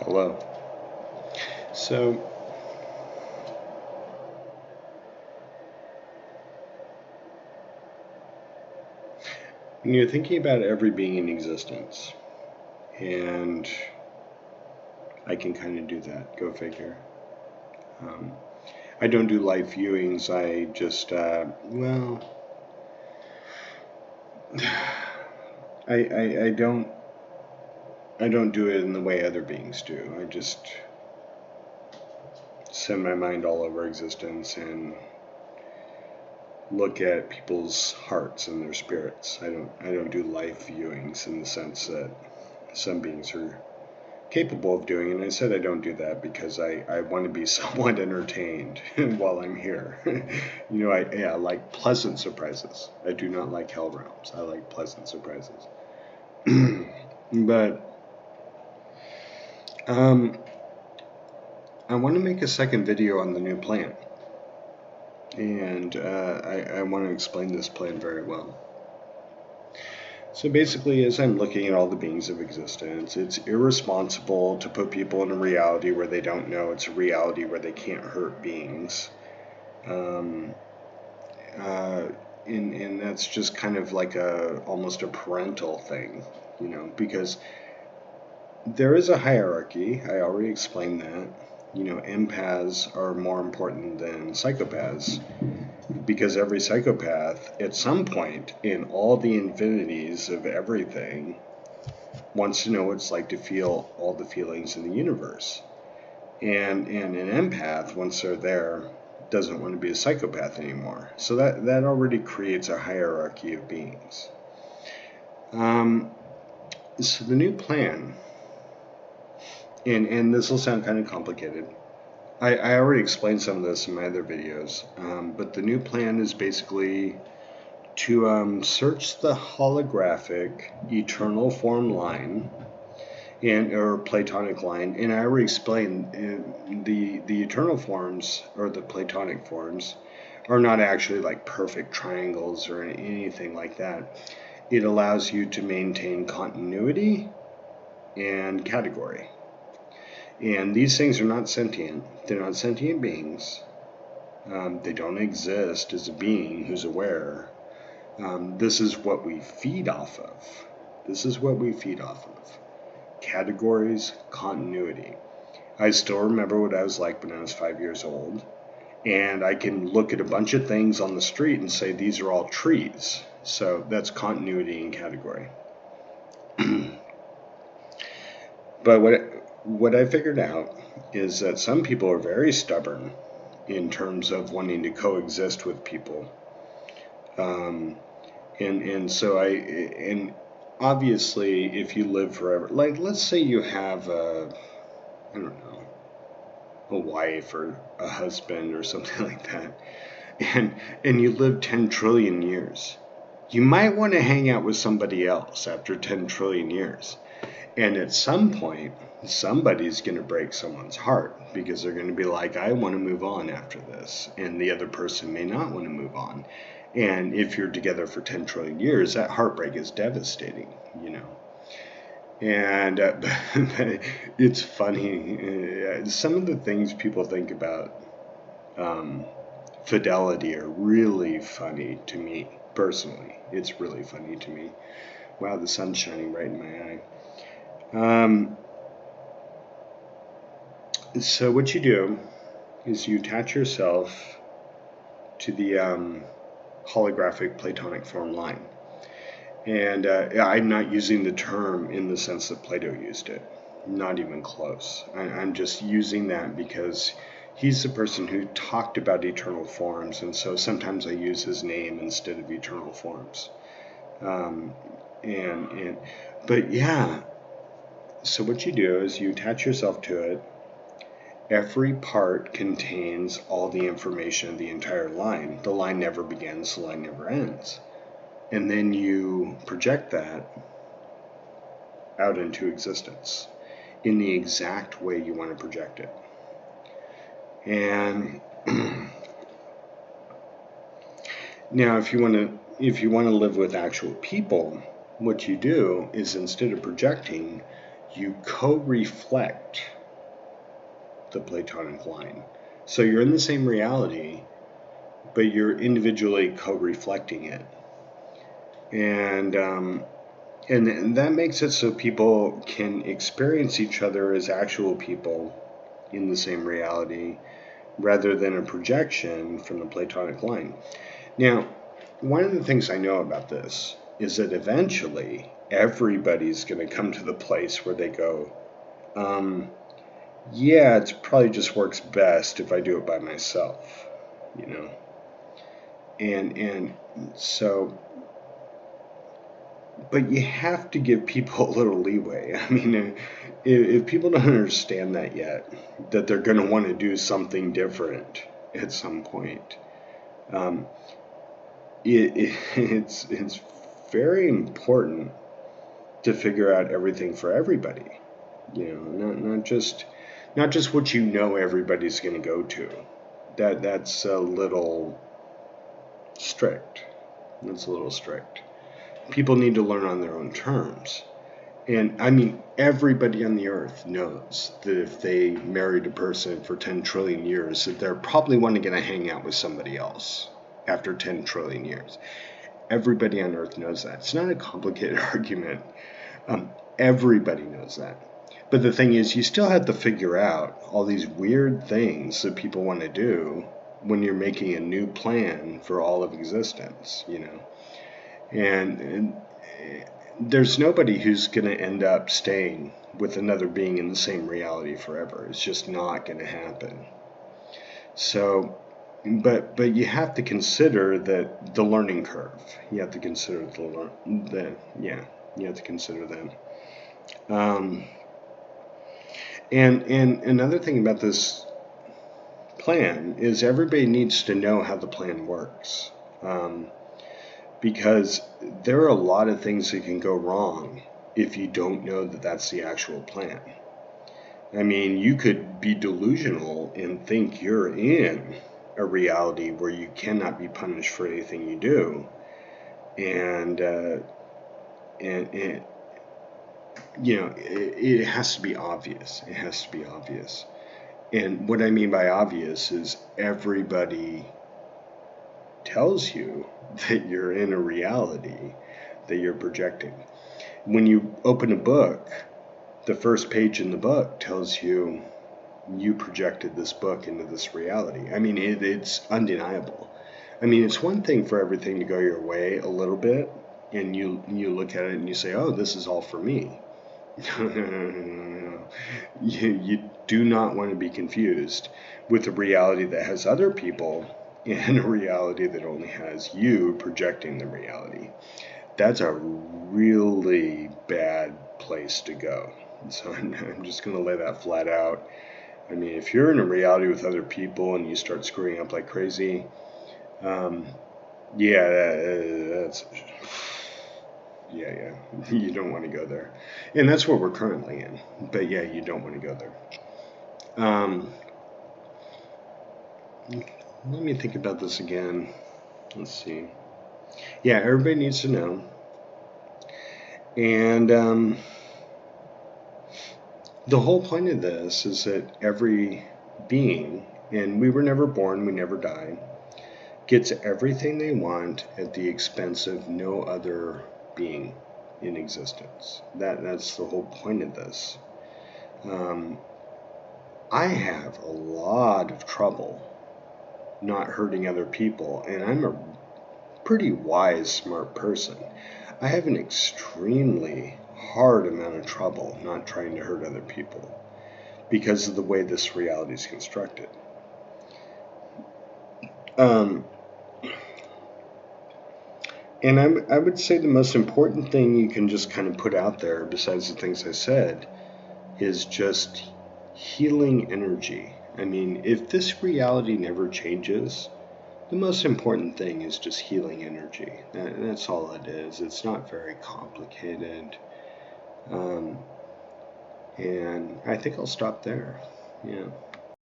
Hello. So, when you're thinking about every being in existence, and I can kind of do that, go figure. Um, I don't do live viewings. I just, I don't do it in the way other beings do. I just send my mind all over existence and look at people's hearts and their spirits. I don't do live viewings in the sense that some beings are capable of doing. And I said I don't do that because I want to be somewhat entertained while I'm here. I like pleasant surprises. I do not like hell realms. I like pleasant surprises. But I want to make a second video on the new plan. And I want to explain this plan very well. So basically, as I'm looking at all the beings of existence, it's irresponsible to put people in a reality where they don't know it's a reality where they can't hurt beings. Um, uh, and that's just kind of like almost a parental thing, because there is a hierarchy. I already explained that. Empaths are more important than psychopaths because every psychopath, at some point in all the infinities of everything, wants to know what it's like to feel all the feelings in the universe. And an empath, once they're there, doesn't want to be a psychopath anymore. So that already creates a hierarchy of beings. So the new plan, and this will sound kind of complicated. I already explained some of this in my other videos, but the new plan is basically to search the holographic eternal form line or Platonic line, and I already explained the eternal forms or the Platonic forms are not actually like perfect triangles or anything like that. It allows you to maintain continuity and category. And these things are not sentient. They're not sentient beings. They don't exist as a being who's aware. This is what we feed off of. This is what we feed off of. Categories, continuity. I still remember what I was like when I was 5 years old. And I can look at a bunch of things on the street and say these are all trees. So that's continuity and category. But what I figured out is that some people are very stubborn in terms of wanting to coexist with people. And obviously if you live forever, like let's say you have I don't know, a wife or a husband or something like that, and you live 10 trillion years, you might want to hang out with somebody else after 10 trillion years. And at some point, somebody's going to break someone's heart because they're going to be like, I want to move on after this. And the other person may not want to move on. And if you're together for 10 trillion years, that heartbreak is devastating, And it's funny. Some of the things people think about fidelity are really funny to me, personally. It's really funny to me. Wow, the sun's shining right in my eye. So what you do is you attach yourself to the holographic Platonic form line. And I'm not using the term in the sense that Plato used it. Not even close. I'm just using that because he's the person who talked about eternal forms, and so sometimes I use his name instead of eternal forms. But yeah, so what you do is you attach yourself to it. Every part contains all the information of the entire line. The line never begins, the line never ends. And then you project that out into existence in the exact way you want to project it. And now if you want to live with actual people, what you do is instead of projecting, you co-reflect the Platonic line. So you're in the same reality, but you're individually co-reflecting it. And that makes it so people can experience each other as actual people in the same reality rather than a projection from the Platonic line. Now, one of the things I know about this is that eventually everybody's going to come to the place where they go, yeah, it probably just works best if I do it by myself, you know. And so, but you have to give people a little leeway. I mean, if people don't understand that yet, that they're going to want to do something different at some point, it's very important to figure out everything for everybody. You know, not just what you know everybody's going to go to. That's a little strict. That's a little strict. People need to learn on their own terms. And I mean, everybody on the earth knows that if they married a person for 10 trillion years, that they're probably going to hang out with somebody else after 10 trillion years. Everybody on earth knows that. It's not a complicated argument. Everybody knows that. But the thing is, you still have to figure out all these weird things that people want to do when you're making a new plan for all of existence, you know. And there's nobody who's going to end up staying with another being in the same reality forever. It's just not going to happen. So, but you have to consider that the learning curve. You have to consider you have to consider that. And another thing about this plan is everybody needs to know how the plan works. Because there are a lot of things that can go wrong if you don't know that that's the actual plan. I mean, you could be delusional and think you're in a reality where you cannot be punished for anything you do, and you know, it has to be obvious. It has to be obvious. And what I mean by obvious is everybody tells you that you're in a reality that you're projecting. When you open a book, the first page in the book tells you you projected this book into this reality. I mean, it's undeniable. I mean, it's one thing for everything to go your way a little bit, and you look at it and you say, oh, this is all for me. No. You do not want to be confused with a reality that has other people and a reality that only has you projecting the reality. That's a really bad place to go. So I'm just going to lay that flat out. I mean, if you're in a reality with other people and you start screwing up like crazy, that's... Yeah, you don't want to go there. And that's what we're currently in. But yeah, you don't want to go there. Let me think about this again. Let's see. Yeah, everybody needs to know. And the whole point of this is that every being, and we were never born, we never die, gets everything they want at the expense of no other being in existence. That's the whole point of this. I have a lot of trouble not hurting other people, and I'm a pretty wise, smart person. I have an extremely hard amount of trouble not trying to hurt other people because of the way this reality is constructed. And I would say the most important thing you can just kind of put out there, besides the things I said, is just healing energy. I mean, if this reality never changes, the most important thing is just healing energy. That's all it is. It's not very complicated. And I think I'll stop there. Yeah.